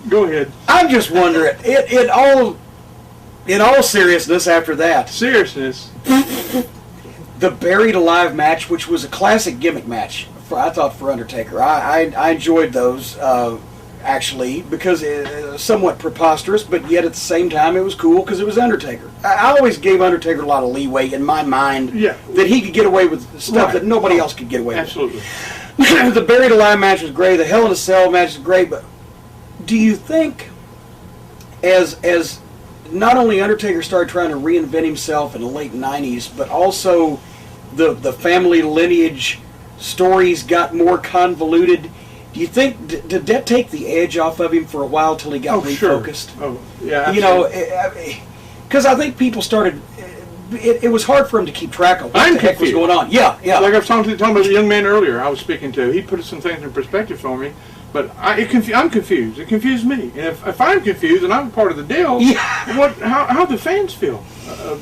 Go ahead. I'm just wondering, in all seriousness after that. Seriousness. The Buried Alive match, which was a classic gimmick match, I thought, for Undertaker. I enjoyed those, actually, because it was somewhat preposterous, but yet at the same time it was cool because it was Undertaker. I always gave Undertaker a lot of leeway in my mind that he could get away with stuff that nobody else could get away with. Absolutely. The Buried Alive match was great. The Hell in a Cell match was great, but do you think, as not only Undertaker started trying to reinvent himself in the late 90s, but also the family lineage stories got more convoluted, do you think, did that take the edge off of him for a while till he got refocused? Sure. Oh, yeah, absolutely. You know, because I think people started, it was hard for him to keep track of what the heck was going on. Yeah. Like I was talking about the young man earlier I was speaking to. He put some things in perspective for me. But I'm confused. It confused me. And if I'm confused and I'm part of the deal, how the fans feel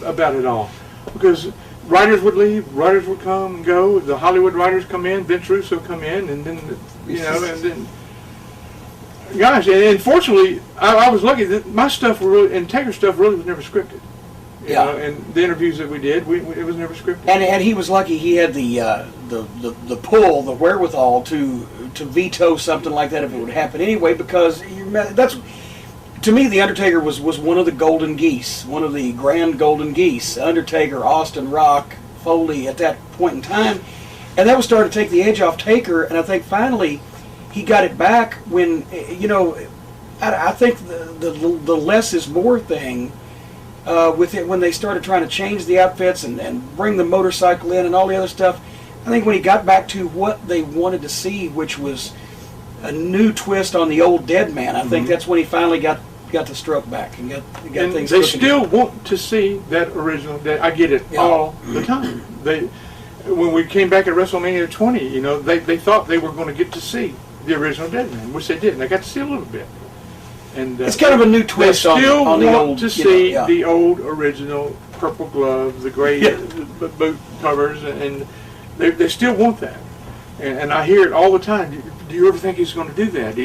about it all? Because writers would leave, writers would come and go. The Hollywood writers come in, Vince Russo come in, and then and then gosh. And unfortunately, I was lucky that my stuff and Taker's stuff really was never scripted. You know, and the interviews that we did, it was never scripted. And he was lucky he had the pull, the wherewithal to veto something like that if it would happen anyway, because that's, to me, the Undertaker was one of the golden geese, one of the grand golden geese. Undertaker, Austin, Rock, Foley at that point in time, and that was starting to take the edge off Taker. And I think finally he got it back when I think the less is more thing. With it, when they started trying to change the outfits and bring the motorcycle in and all the other stuff, I think when he got back to what they wanted to see, which was a new twist on the old dead man, I think that's when he finally got the stroke back and got things. They still want to see that original. I get it all the time. When we came back at WrestleMania 20, they thought they were going to get to see the original dead man, which they didn't. They got to see a little bit. And it's kind of a new twist on the old. They still want to see the old original purple gloves, the gray boot covers, and they still want that. And I hear it all the time. Do you ever think he's going to do that?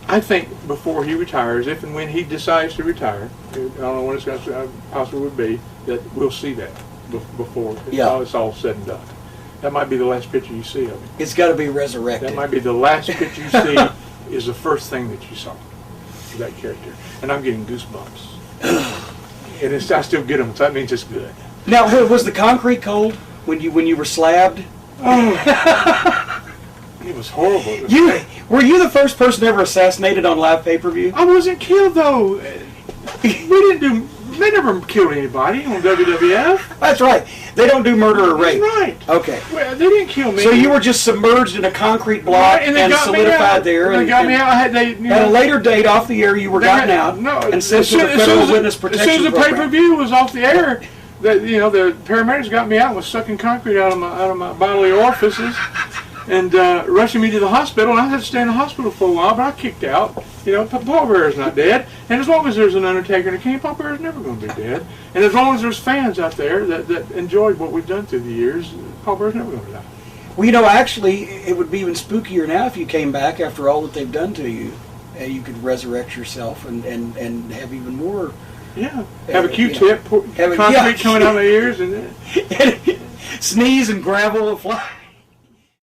I think before he retires, if and when he decides to retire, I don't know when it's going to possibly would be, that we'll see that before it's all said and done. That might be the last picture you see of him. It's got to be resurrected. That might be the last picture you see. Is the first thing that you saw of that character, and I'm getting goosebumps. And I still get them, so that means it's good. Now, was the concrete cold when you were slabbed? Oh, it was horrible. Were you the first person ever assassinated on live pay-per-view? I wasn't killed though. They never killed anybody on WWF. That's right. They don't do murder or rape. That's right. Okay. Well, they didn't kill me. So you were just submerged in a concrete block and solidified there. They got me out. At a later date, off the air, you were gotten out and sent to the Federal Witness Protection Program. As soon as the pay-per-view was off the air, the paramedics got me out and was sucking concrete out of my bodily orifices and rushing me to the hospital. And I had to stay in the hospital for a while, but I kicked out. Paul Bearer's not dead. And as long as there's an Undertaker in the King, Paul Bearer's never going to be dead. And as long as there's fans out there that enjoyed what we've done through the years, Paul Bearer's never going to die. Well, actually, it would be even spookier now if you came back after all that they've done to you. You could resurrect yourself and have even more. Yeah. Have a Q-tip, concrete coming out of my ears. And sneeze and gravel will fly.